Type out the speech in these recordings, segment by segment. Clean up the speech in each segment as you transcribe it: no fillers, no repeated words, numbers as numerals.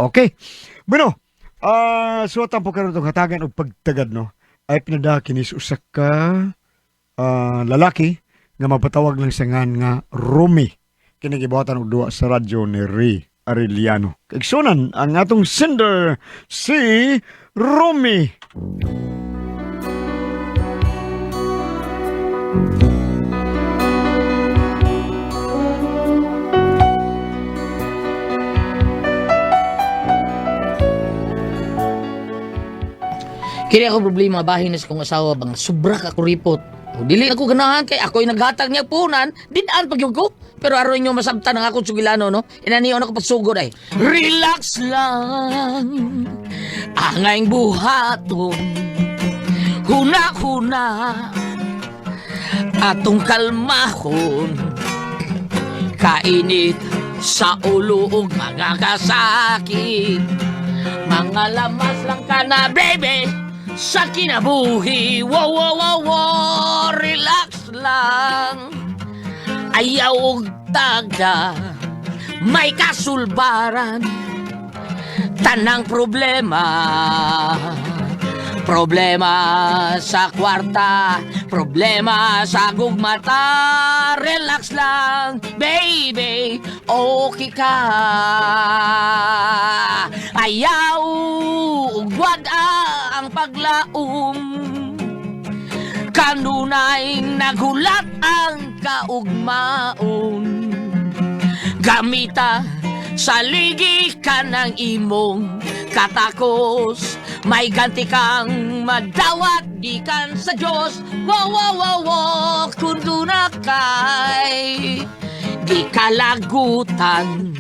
Okay. Bueno, suwatan po karon itong hatagan o pagtagad, no? Ay pinadaki ni usa ka lalaki nga mapatawag lang sa ngan nga Romy. Kini gibuhatan og duwa sa radyo ni Ray Arellano. Kaigsunan ang atong sender si Romy. Kini ako problema bahin sa kong asawa bang sobra ka kuripot. O, dili ako ganahan kay ako'y naghatag niya punan, dinaan pagyug ko. Pero aron nyo masabtan ang akong sugilano, no? Inaniyon ako pagsugod ay. Relax lang, angayng buhaton, huna-huna, atong kalmahon, kainit sa ulo ug mga kasakit. Mga lamas lang ka na, baby, sa kinabuhi. Wow, wow, wow, wow, relax lang. Ayaw og taga, may kasulbaran. Tanang problema, problema sa kwarta, problema sa gugmata. Relax lang, baby, okay ka. Ayaw ugwad ang paglaom, kanunay nagulat ang kaugmaon. Gamita sa ligi ka ng imong katakos, may ganti kang madawat di kan sa Diyos. Wow, wow, wow, wow, kundo na kay di kalagutan,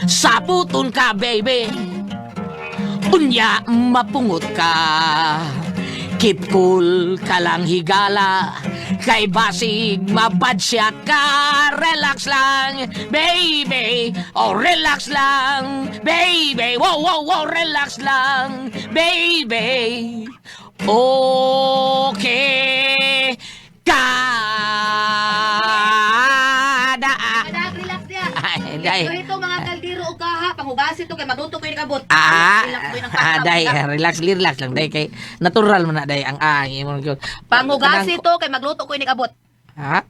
sabuton ka, baby, unya mapungot ka. Keep cool ka lang higala, kay basig mabadsya ka. Relax lang, baby, oh relax lang, baby, wow, wow, wow, relax lang, baby, okay ka. Relax dia. Day. Ito mga kaldero o kaha, panghugasin to kay maduto ko yung kabot. Day, relax lang, day, kay natural man na, day, ang imo gyud. Panghugasin to kay magluto ko yung kabot. Ha?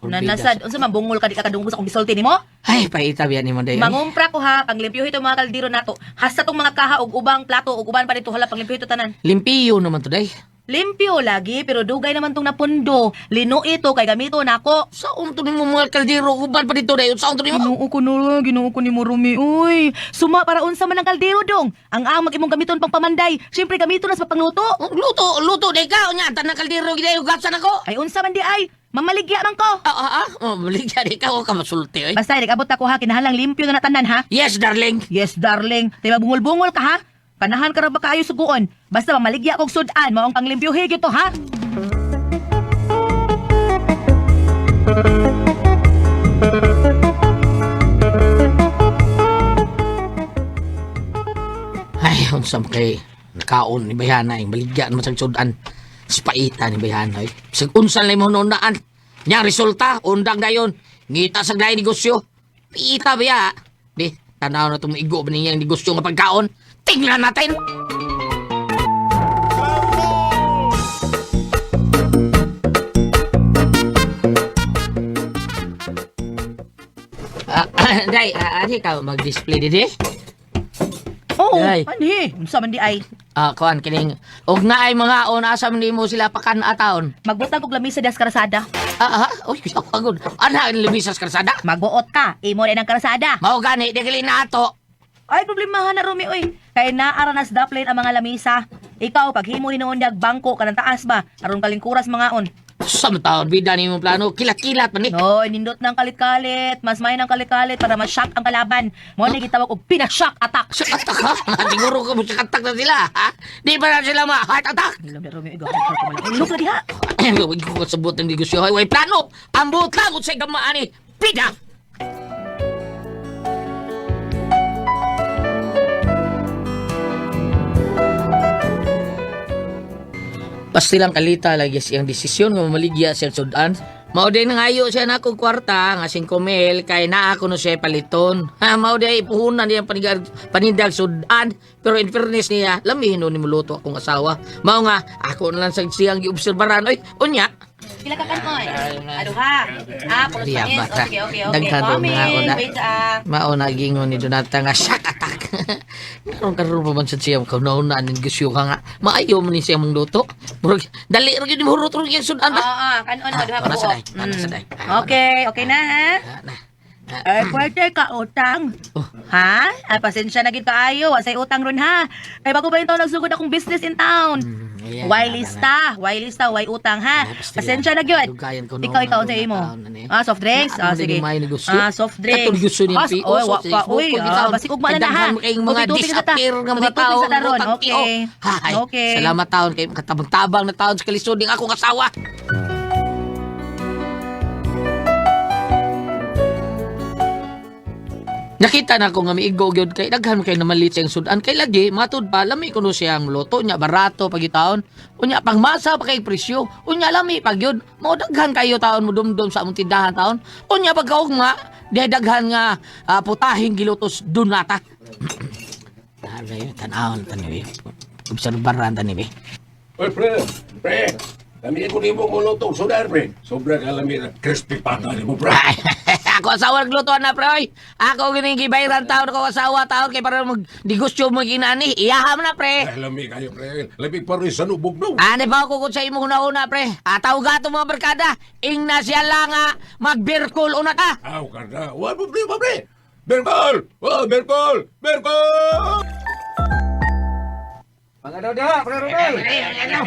Nanasad, unsa man bungol ka di ka kadunggo sa akong gisulti nimo? Ay, paita biyan nimo, day. Mangumpra ko ha, panglimpyo ito mga kaldero nato. Hasta tong mga kaha og ubang plato og uban pa dito hala panglimpyo ito tanan. Limpiyo naman to, day. Limpyo lagi pero dugay naman tong napundo. Lino ito kay gamito nako. Saon to nimo mga kaldero uban pa dito, day? Saon to nimo? Ginoo ko ni mo Rumi. Uy, suma para unsa man ang kaldero dong. Ang amag imong gamiton pang pamanday. Syempre gamito na sa pangluto. Luto, day ka. Nya, tanang kaldero, giday, ugapsan ako. Ay unsa man di ay, mamaligya man ko. Maligya, day ka, ka masulti, oy. Basta nag-abot ako ha, kinahanglang limpyo na natanan ha. Yes, darling. Yes, darling. Di ba bungol-bungol ka ha? Panahan ka ra ba kaayo suguon? Basta mamaligya kog sudan, maong panglimpyuhi gito ha. Ay, unsam kay nakaon ni Bayana yung baligya naman sa sudan. Spaita ni Bayana, oy. Sig unsan lay mo nunaan. Nya resulta, undang dayon. Ngita sa gay negosyo. Pita biya. Di, tanaw na itong igo ba niya yung negosyo nga pagkaon. Tingnan natin! Day, adi ka mag-display didi? Oo, Ay. anhi. Unsa man di ay. Kuan kining og nga ay mga on asa man nimo sila pakan-ataon. Magbutang kog lamisa das karasada. Oy, pagod. Ana ang lumisas karsada? Magbuot ka, imo rin ang karasada. Mao gani dili nato. Ay, problemahan na Rumi, oy. Kaya naaranas daplin ang mga lamisa. Ikaw, pag himo hinuon niyag bangko, kanang taas ba? Aron kalingkuras mga on. Samtaon bida nimo plano kilat-kilat man ni. Hoy, nindot ng kalit-kalit. Mas may ng kalit-kalit para ma-shock ang kalaban. Mo ni gitawag og pina-shock attack. Sa attack ha? Siguro ka mo sa attack na sila, ha? Di ba na sila ma-heart attack? Nilam na Rumi, ikaw. Ilok na diha. Huwag ko kasabot ng negosyo. Way plano! Ang buot lang sa gamaani. Pida! Pastilang kalita lagi siyang desisyon nga mamaligya sa sudan. Mao din nangayo siya na akong kwarta nga 5,000 kay naa ako no siya paliton. Ha, mao di ipuhunan niya panindag sudan. Pero in fairness niya, lamihin no ni muluto akong asawa. Mao nga ako na lang sa siyang giobserbaran. Oy, unya. Pila ka kanoy? Aduha. Pulos Diya, panis. bata. Okay. Daghan ro mga una. Wait, Mao na gingon ni Jonathan nga shock attack. Karon pa man sa siya kauna ning gisyo ka nga. Maayo man ni siya mong luto. Murag dali ra gyud ni hurot ro yung sudan. kanon mo duha Para ka sa buok. day, para sa day. Okay na ha. Pwede ka utang. Oh. Ha? Pasensya na gid kaayo, wasay utang ron ha. Kay bago ba yung taon nagsugod akong business in town. Ayan, Why ayan, lista, why utang ha. basta Pasensya na gyud. dugayan ko Ikaw noon, sa imo. taon na ni. Soft drinks. Ano Sige. din may negosyo? Soft drinks. Katong negosyo ni PO, Oy, soft drinks. uy, basig ugma na na ha. Kadaghan kayong mga Tubig-tubig na ta. disappear nga mga Tubig-tubig tao. sa taron. Okay. Hay, Okay. salamat taon kay katabang-tabang na taon sa kalisod ng akong asawa. Nakita na ko nga miigo gyud kay daghan kay namalit siyang sudan kay lagi matud pa lami kuno siyang luto nya barato pagitaon unya pangmasa pa kay presyo unya lami pag yun mao daghan kayo taon mo dumdum sa among tindahan taon unya pagkaugma di daghan nga putahing gilutos dunata. Ay tan-awon tani obserbaran tani be. Oy, pre. Kami ko ni mo mulutong sudar, pre. Sobra ka lami na crispy pata ni mo, pre. Ay, ako asawa naglutuan na pre oy. Ako gining gibayran taon ko asawa taon kay para mag digusyo mo ginani iyaham na pre. Ay, lami kayo, pre. Lami pa rin sa nubog, no? Ani pa ako sa imo una-una, pre. Ataw gato mga barkada. Ing na siya lang nga magbirkol una ka. Aw, kada. Wala problema, pre. Berkol! Oh, Berkol! Berkol!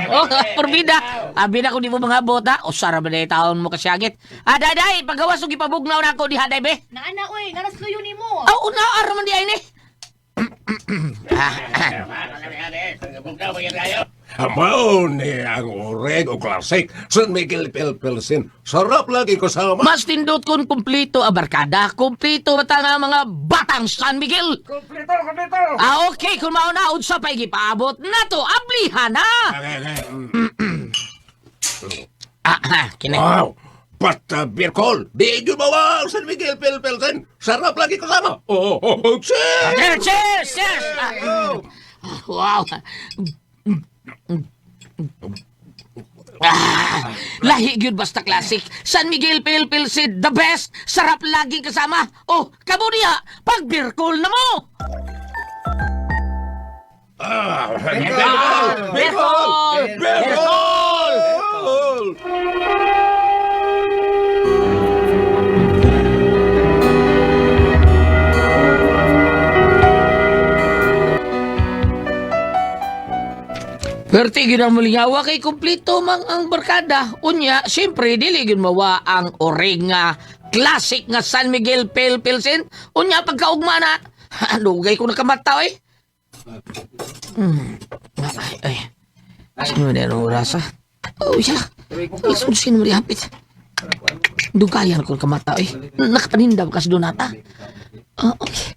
Oh, porbida. Abi na ko di mo mga bota. O sara ba na taon mo kasyagit. Daday, pagawas og ipabugnaw na ako di haday be. Naana oy, narasluyo nimo. Aw, una araman di ay ni. Amaon ni ang oreg o classic. San Miguel Pilsen. Sarap lagi ko sa Mas tindot kon kumpleto a barkada. Kumpleto bata nga mga batang San Miguel. Kompleto! Okay, kung mauna unsa pa gipaabot na to, ablihan na. Kini. Wow! Basta Berkol! Di yun bawang San Miguel Pilsen. Sarap lagi kasama. Cheers! Cheers! Cheers! Wow! Lahi gyud basta classic. San Miguel Pilsen, the best. Sarap laging kasama. Oh, kamo niya, pag birkol na mo. Berkol! Berkol! Berkol! Perti gyud ang mulingawa kay kumpleto mang ang barkada. Unya, siyempre dili gyud mawa ang orig nga classic nga San Miguel Pilsen. Unya pagkaugma na, lugay ko nakamata eh. Ay. Sino na yung orasa? Oh, siya. Isunsin mo rin hapit. Dugayan ko nakamata eh. Nakapanindam ka sa donata. Okay.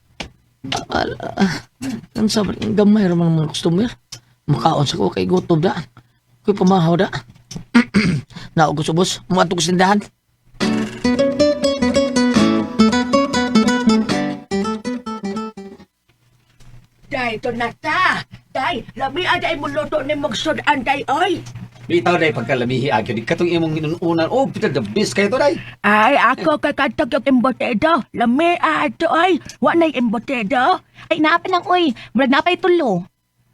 Ang sabi, gamay naman mga customer. Makaon sa ko kay gutom da. Ko'y pamahaw da. Naog ko subos, mga ko sindahan. Day, Donata! Day, labi aday mo luto ni magsudan, day, oy! Bitaw day pagkalamihi agyo di katong imong hinununan. Oh, pita the best kayo to day. Ay, ako kakatag yung embotedo. Lami ato, oy! Wa na'y embotedo. Ay, naapa lang oy. Murag napay tulo.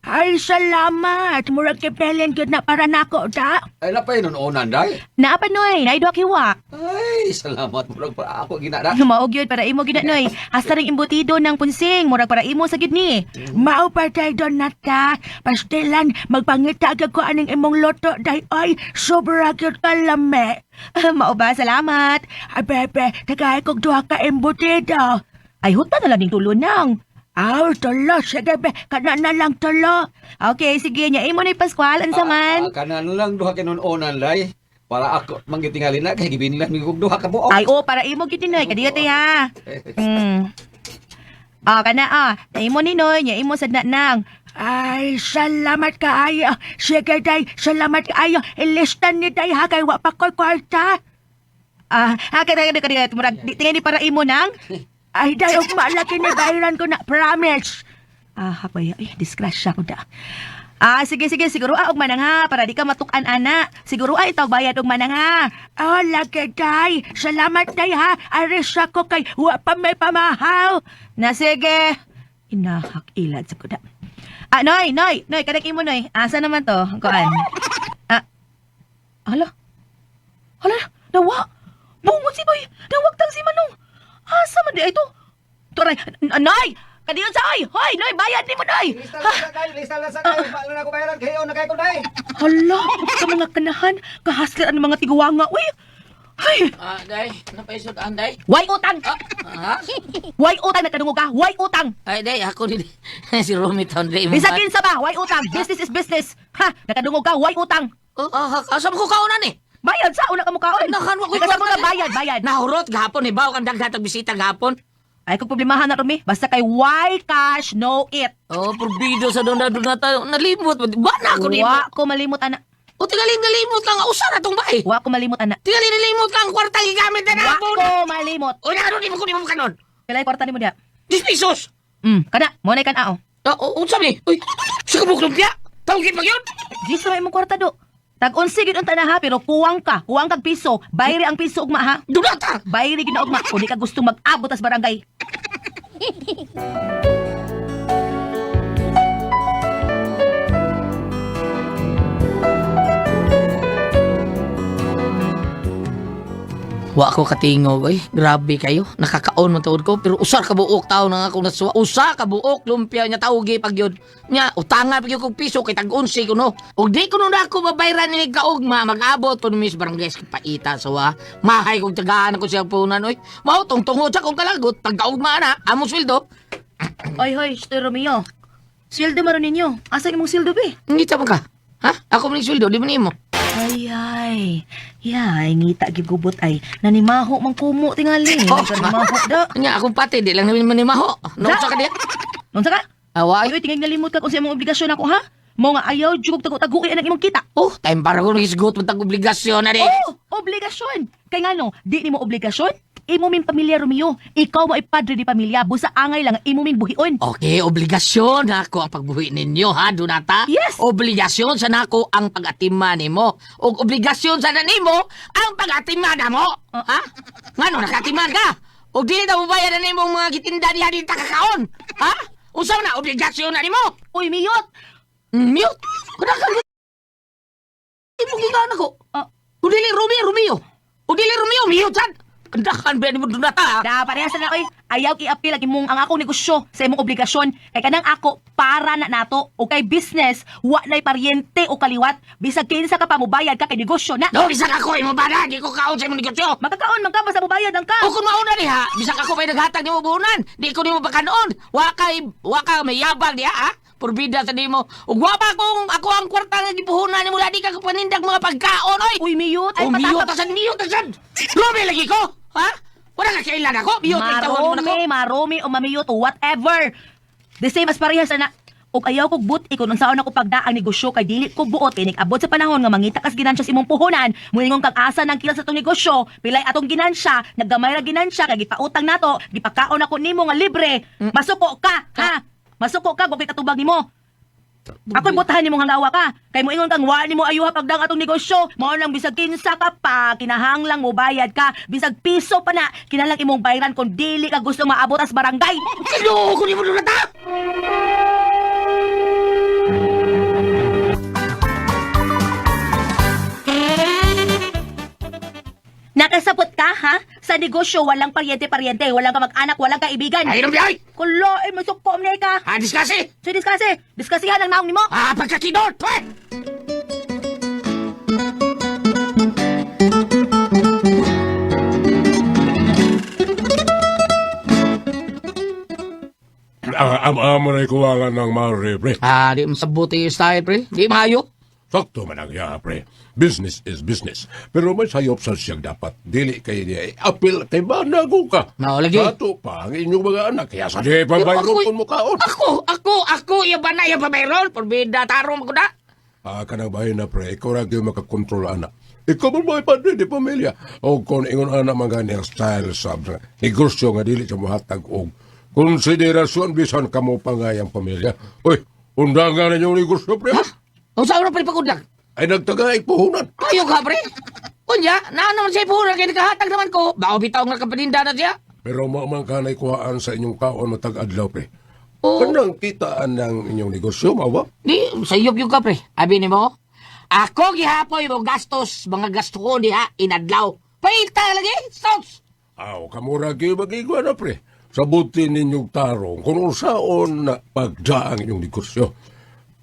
Ay, salamat! Murag kipelen yun na para nako, da? Ay napay hinununan day. Naapa noy, naidwa kiwa. Ay, salamat murag para ako ginada. Maog yun para imo gina noy. Hasta ring imbutido ng punsing, murag para imo sa gid ni. Mao pa day, Donata. Pastilan, magpangitag ko aning imong luto, day, oy! Sobra yun ka lami. Mao ba, salamat. Ay, bebe, tagay kong duha ka embotedo. Ay, huta na lang ning tulo nang. Aw, tulo. Sige, be. Kana na lang tulo. Okay, sige niya. Imo ni Pascual, ansa man? Kanan lang duha kinununan day. Para ako manggitingali na kay gibinlan mi kog duha ka buok. Ay, para imo gid noy. Kadiyot ha. Kana imo ni noy, nya imo sad na nang. Ay, salamat kaayo. Sige, day. Salamat kaayo. Ilistan ni day ha kay wa pa ko'y kwarta. Kaya, murag, tingin ni para imo nang? Ay, day, ugma, laki ni bayaran ko na, promise. Hapay, disgrasya ko da. Sige, siguro og manang ha, para di ka matukan ana. Siguro itaw bayad og manang ha. Oh, laki, day. Salamat, day, ha. Aris ako kay wa pa may pamahaw. Na sige. Inahak ilad sa kuda. Noy, kanak imo noy. Asa naman to? Kuan. Hala, nawa. Bungot si boy. Nawagtang si Manong. Asa man di ito? Turay, Noy! Kadiyon sa oy! Hoy, Noy, bayad ni mo, Noy! Lista na sa kayo. Paano na ako bayaran? Kayo na kayo ko, day. Hala, sa mga kanahan, kahaslan ang mga tiguwanga, uy! Ay, Day, napaisod ang day. way utang! Ha? Way utang na kadungog ka! Way utang! Ay, day, ako ni si Romy taon, day. Bisakin sa ba? Way utang! Business is business! Ha? Nakadungog ka? Way utang! Asa mo ko kaunan eh? Bayad sa una ka mukhaon! Nakanwa ko yung Kasama kwarta, na bayad! Nahurot gahapon, ibaw kang dagdatag bisita gahapon. Ay, kung problemahan na, Rumi, basta kay why cash, no it! Oh, porbido sa doon na tayo. Nalimot. Ba na ako ni mo? Wa ko malimot, anak. O, tingaling nalimot lang. Usa na tong bahay. Wa ko malimot, anak. Tingaling nalimot lang. Kwarta gigamit na Wa napon. ko malimot! O, naano di mo ko kanon. Kailan kwarta ni mo diya? 10 pesos. Kana, mo na ikan Unsa ni? Uy, sa kabuk lumpia. Tawagin pa yun. Di sa may mong kwarta do. Tag-unsi gid unta na ha, pero kuwang kag piso. Bayri ang piso ugma ha. Dunata. Bayri gid na ugma kung di ka gusto mag-abot as barangay. Wa ko katingo, boy. Grabe kayo. Nakakaon mo taon ko. Pero usar ka buok tao na ako nasuwa. Usa ka buok lumpia niya tawagi pag yun. Nya, utangan pag yun kong piso kay tag-unsi ko no. O di ko na ako babayran ni kaugma. Mag-abot ko ni Miss Barangay sa paita sawa. Mahay kong tagahan ako siya punan, oy. Mao tong tungod sa kong kalagot. Tag-kaugma na. Amo sweldo. Hoy, Sir Romeo. Sildo maron ninyo. Asa imong sildo be? Ngita mo ka? Ha? Ako man sweldo, di mo nimo. Ay. Yay, ngita gibgubot ay. Nanimaho man kumo tingali. Nanimaho da. Nya, akong pati. Di lang namin manimaho. Nausa ka diya? Unsa ka? Away. Ay, tingay nalimot ka kung sa imong obligasyon ako ha. Mo nga ayaw jugog tago-taguin ang imong kita. Oh, time para ko nagisgot mo tag-obligasyon na di. Oh, obligasyon. Kay ngano, di nimo obligasyon? Imo min pamilya Romeo. Ikaw mo ipadre di pamilya. Busa angay lang imo min buhion. Okay, obligasyon nako ang pagbuhi ninyo ha, Donata? Yes. Obligasyon sa nako ang pag-atima nimo. O obligasyon sa nanimo ang pag-atima namo. Ha? Ngano nakatiman ka? O dili na mo bayaran nimo mga gitinda diha dito kakaon. Ha? Usaw na obligasyon na nimo. Uy, miyot. Mute. Kada ka Imo gigana ko. Udili Romeo. Udili Romeo, mute sad. Kandakan ba ni mo Donata? Da, parehas na oy. Ayaw i-appeal lagi mong ang akong negosyo sa imong obligasyon. Kay kanang ako para na nato o kay business, wa na'y paryente o kaliwat. Bisag kinsa ka pa mo bayad ka kay negosyo na. No, bisag ako imo bana, di ko kaon sa imong negosyo. Magkakaon man ka basta mo bayad ang ka. O kung mauna diha, bisag ako pa'y naghatag ni mo buunan. Di ko ni mo pagkanoon. Waka may yabang diha, ha? Purbida sa di mo. Ug wa pa kung ako ang kwarta nga gipuhunan ni mo di ka kapanindag mga pagkaon, oy. Uy, miyot. Ay, Miyot ta sa miyot ta sad. Lobe lagi ko, ha? Wala ka kailan ako. Miyot ay tawon mo na ko. Maromi o mamiyot o whatever. The same as parehas na. Og ayaw kog but ikon unsaon ako pagdaang negosyo kay dili ko buot inig abot sa panahon nga mangita kas ginansya sa imong puhunan muingon kag asa nang kilas sa tong negosyo pilay atong ginansya naggamay ra ginansya kay gipautang nato gipakaon ako nimo nga libre masuko ka ha masuko ka gupit katubag nimo ako'y butahan nimo nga gawa ka kay moingon kang wa nimo ayuha pagdang atong negosyo mao nang bisag kinsa ka pa kinahanglang mo bayad ka bisag piso pa na kinahanglang imong bayaran kung dili ka gusto maabot as barangay. Kinuho ko ni mo Donata. Nakasabot ka, ha? Sa negosyo, walang paryente-paryente, walang kamag-anak, walang kaibigan. Ay, biyay! Kulo, masukko mo ka. Diskasi! So, diskase. Diskasihan ang naong ni mo. Pagkakidot! Amo na ikuwangan ng Mare, pre. Di masabuti yung style, pre. Di mayo. Sakto man ang iya, pre. Business is business. Pero may sayop sa siyang dapat. Dili kay niya. Apil kay banago ka. No, lagi. Ato pa ang inyong mga anak. Kaya sa di pabayron kung mukaon. Ako, iya ba na, iya ba mayroon? Porbida, tarong ko na. Kanang bahay na pre, ikaw ra gyud makakontrol anak. Ikaw mo may padre di pamilya. O kung ingon anak mga ang style sa negosyo nga dili sa mohatag og konsiderasyon bisan kamo pangayang pamilya. Uy, undangan na yung negosyo pre. Kung saan na pre pagudlag? Ay nagtagay puhunan. Kayo ka pre? Kunya, naman siya po kaya nakahatag naman ko. Bako bitaw nga kapaninda na siya. Pero maamang kanay kuhaan sa inyong kaon matag-adlaw pre. Oo. Kanang kitaan ng inyong negosyo, mawa? Di, sayop yung ka pre. Abi ni mo, ako gihapoy mo gastos, mga gasto ko diha, inadlaw. Paita lagi, stocks. Aw, kamura kayo magigwa na pre. Sabutin ninyong tarong kung usaon na pagdaang inyong negosyo.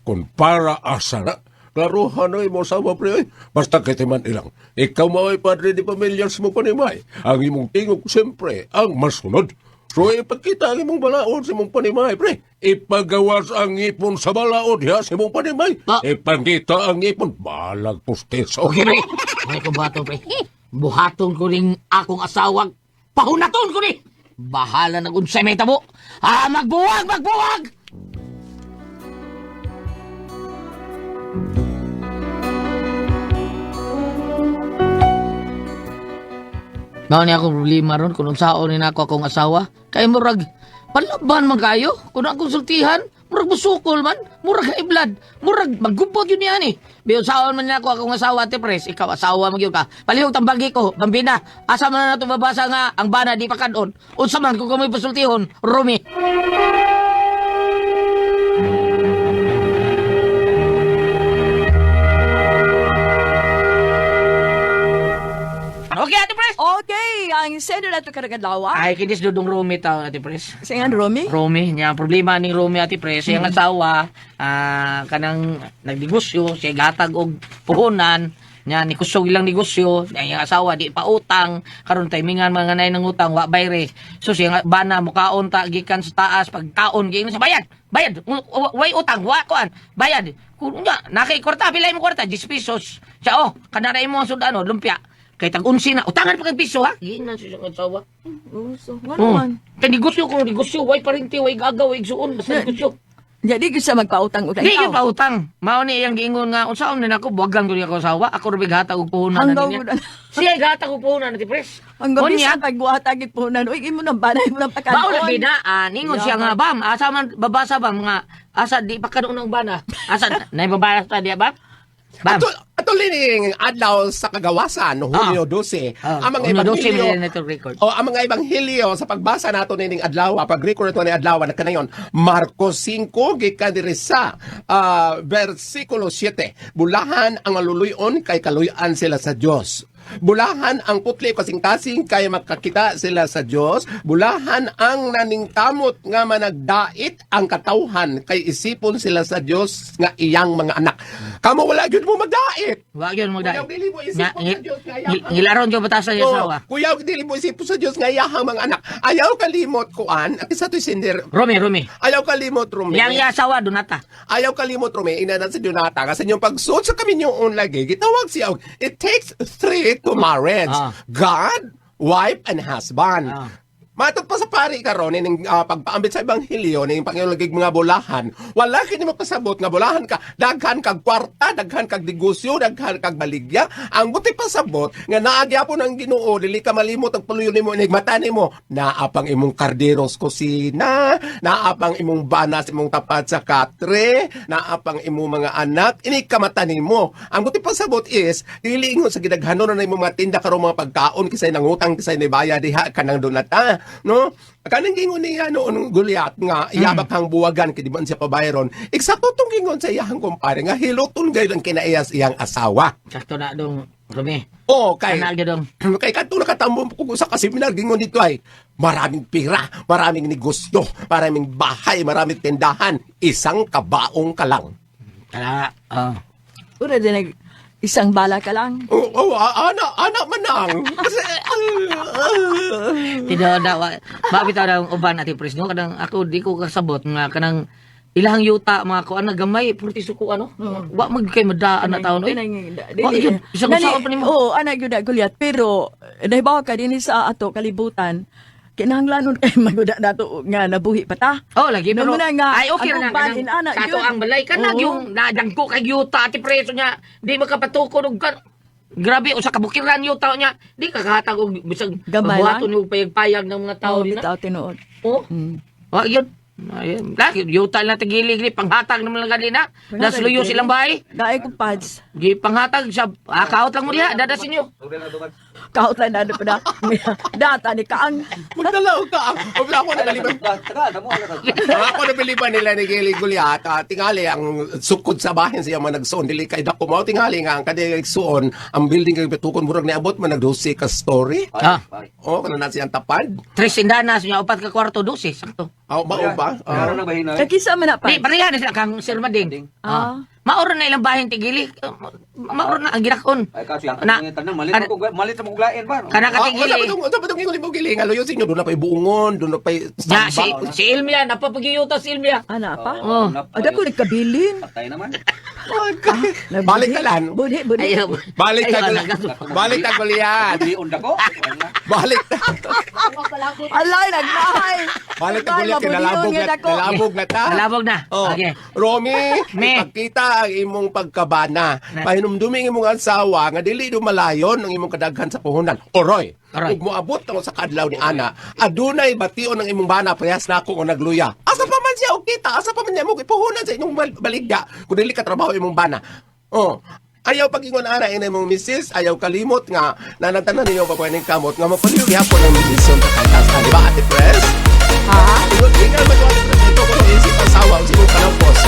Kung para asa na, klaruhan na mo sama pre. Basta kitiman ilang. Ikaw maway padre di pamilyas mo panimay. Ang imong tingog siyempre ang masunod. So ipagkita ang imong balaod sa imong panimay pre. Ipagawas ang ipon sa balaod ha sa imong panimay. Ipagkita ang ipon. Balag pustes. Okay pre, may ko bato pre. Buhaton ko ring akong asawag. Pahunaton ko ni. Bahala na kung sa'y may tabo. Magbuwag, magbuwag! Mao ni akong problema ron kung saan ni nako akong asawa. Kay murag palaban man kayo. Kung akong sultihan, murag busukol man, murag haiblad, murag maggubot yun yan eh. Biyo saan man niya ako akong asawa, Ate Pres, ikaw asawa magyug ka. Palihog tambagi ko, bambina, asa man na nato mabasa nga ang bana di pa kadon. Unsa man kung kamoy pasultihon, Rumi. Okay, Ate Pres! Okay, ang sender na ito karagadawa. Ay, kidis dudong Rumi tao, Ate Pres. Singan, Romy? Romy, niya ang problema ni Romy Ate Pres, siyang asawa, kanang nagdigosyo, siya gatag og puhunan, niya ni kusog ilang negosyo, niya ang asawa di pa utang, karon timingan mga nay ng utang wa bayre. So siya bana mukaon ta gikan sa taas pagkaon giingnon sa bayad. Bayad, way utang, wa kuan. Bayad. Kunya, nakay kwarta pilay mo kwarta 10 pesos. Siya kanara imo sudano lumpia. Kay tag-unsi na, utangan pa kay piso ha. Ginan siya ang asawa. So, nga naman. Kay negosyo ko, negosyo, way parinti, way gagaw, way igsuon, basta negosyo. Jadi gusto magpautang utang Di yung pautang. Mao ni iyang giingon nga, unsaon din ako, buwagan ko niya ako asawa, ako rin gata og puhunan na Hanggang niya. mo na. Siya ay gata og puhunan, Ate Pres. Ang gabi Kunya, sa pagbuhatagit po na, uy, imo nang banay mo ng pakanon. bao na binaan, ningon siya nga, bam, asa man, babasa bam, nga, asa di pa kanunong bana. Asa, naibabasa diya bam? Bam. Ato lining adlaw sa kagawasan no Hulyo 12. Ang mga ebanghelyo record. ang mga ebanghelyo sa pagbasa nato nining adlaw, pag-record nato ni adlaw na kanayon Marcos 5 gikan diri sa versikulo 7. Bulahan ang maluluyon kay kaluyan sila sa Dios. Bulahan ang putli kasing-kasing kay makakita sila sa Dios. Bulahan ang naningkamot nga managdait ang katawhan kay isipon sila sa Dios nga iyang mga anak. Kamo wala gyud mo magdait. Wag yun mo dahil. Kuyaw dili mo isipon sa Dios nga iyang Hilaron yung batasan niya asawa. Kuyaw dili mo isipon sa Dios nga iyang mga anak. Ayaw kalimot kuan, kisa to sinder. Rumi. Ayaw kalimot Rumi. Yang asawa, dunata. Ayaw kalimot Rumi, inanan sa Donata kasi yung pagsuot sa kami yung lagi, gitawag siya, it takes 3 to marriage. God, wife, and husband. Matot pa sa pari karon ning pagpaambit sa ebanghelyo ning pangilagig mga bulahan. Wala kini mapasabot nga bulahan ka daghan kag kwarta, daghan kag negosyo, daghan kag baligya. Ang buti pasabot nga naagyapon ang Ginoo dili ka malimot ang puloy nimo ning mata nimo. Naapang imong karderos kusina, naapang imong banas imong tapat sa katre, naapang imong mga anak, ini kamata nimo. Ang buti pasabot is dili ingon sa gidaghanon na imong mga tinda karon mga pagkaon kisay nangutang kisay ni bayad diha kanang donata. No? Kanang gingon niya noon Goliath nga iyabak hang buwagan kay di man siya pabayron. Eksakto tong gingon sa iyang kumpare nga hiluton gayud ang kinaiyas iyang asawa. Sakto na dong, Rumi. Kay Kanal dong. kay kadto nakatambong ko sa kaseminar gingon dito ay maraming pira, maraming negosyo, maraming bahay, maraming tindahan, isang kabaong ka lang. Kala, Ura din isang bala ka lang. Anak manang. Kasi, Tidak na, mabitaw na ang uban Ate Pres, no? Kadang ako di ko kasabot nga kanang ilahang yuta mga kuan na gamay purti suko ano. Wa mag kay madaan na taon oy. Wa yun, isang usawa pa nimo. Oo, anak yun na Goliath. Pero, nahibaw ka din sa ato kalibutan, kinahanglan kay maguda nato nga nabuhi pa ta. Oh, lagi pero Nung muna nga, ay okay ang na uban, inana, sa ato yun. ang balay ka na Oo. yung nadangko kay yuta ati preso niya. Di makapatuko og grabe usa ka bukiran yuta niya. Di ka kahatag og bisag Gamay lang. mabuhaton og payag-payag ng mga tao Oh, din. bitaw tinuod. Oh. Wa yun. Ayun. Lagi yuta na tigilig panghatag naman lang ganina. Das luyo silang bahay. Gaay ko pads. Gi panghatag sa kaot lang mo diha dadasin niyo. Kaot lang na pa na. Data ni kaang. Magdalaw ka. O ako na baliban. Tagal, tamo ka. Ako na biliban nila ni Gili Gulyat. Tingali ang sukod sa bahin siya man nagsuon. Dili kay dako mo. Tingali nga ang kadi suon. Ang building kay betukon murag ni abot man nagdusi ka story. Ah. O kana na siyang tapad. Tres indanas niya upat ka kwarto 12 sakto. Aw mao ba? Meron na bahin na. Kakisa man na pa. Di pareha na sila kang Sir Mading. Ah. Maoro na ilang bahin tigili. Maoro na ang ginakon. Ay kasi ang Na- tanang malit mo gulain ba? Kana ka Wala tigili. pa tong ingon mo Gili nga luyo sinyo doon na pay buungon, doon na pay Ya, samba. si Ilmia, napapagiyuta si Ilmia. Ana pa? Oh. Ada ko nagkabilin. Patay naman. Balik ka lang. Budhi, budhi. Ayaw. Balik Ayaw, ta nagato. Balik ta Gulyat. Lion ko. Balik ta. Alay, nagmahay. Balik ta Gulyat kay nalabog na ta. Malabog na. Oh. Okay. Romy, Me. ipagkita ang imong pagkabana. Pahinumdumi ang imong asawa nga dili dumalayon ang imong kadaghan sa puhunan. Oroy, Aray. ug moabot ang sa kadlaw ni Ana, adunay bation ang imong bana parehas na ako nga nagluya. Asa pa man siya og kita, asa pa man niya mo ipuhunan sa inyong baligya kung dili ka trabaho imong bana. Oh, ayaw pag-ingon ana ina imong misis, ayaw kalimot nga nanatanan ninyo pa pwedeng kamot nga mapaliw gihapon ang milisyon sa kantas. Di ba, Ate Pres? Ha? Ingon, ikaw magwali ko dito kung isip asawa ang sinong kalampos.